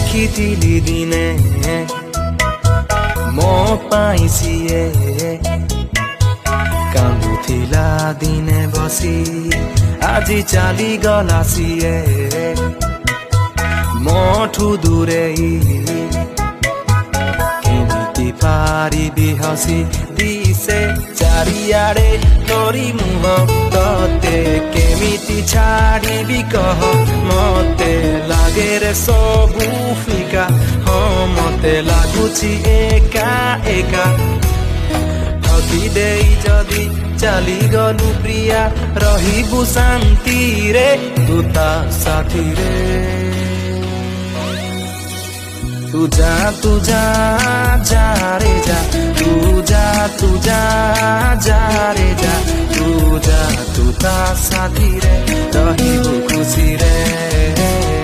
ଦେଖିଥିଲି ଦିନେ ମୋ ପାଇଁ ସିଏ କାନ୍ଦୁଥିଲା ଦିନେ ବସି ଆଜି ଚାଲିଗଲା ସିଏ ମୋଠୁ ଦୂରେଇ କେମିତି ପାରିବି ହସି ଦିଶେ ଚାରିଆଡ଼େ ତୋରି ମୁହଁ ତତେ କେମିତି ଛାଡ଼ିବି କହ ମତେ ଲାଗେ ରେ ସବୁ ଫିକା ହଁ ମତେ ଲାଗୁଛି ଏକା ଏକା ଠକି ଦେଇ ଯଦି ଚାଲିଗଲୁ ପ୍ରିୟା ରହିବୁ ଶାନ୍ତିରେ ତୁ ତା ସାଥିରେ तू जा जा रे जा तू जा जा रे जा तू ता साथी रे रहिबु खुशी रे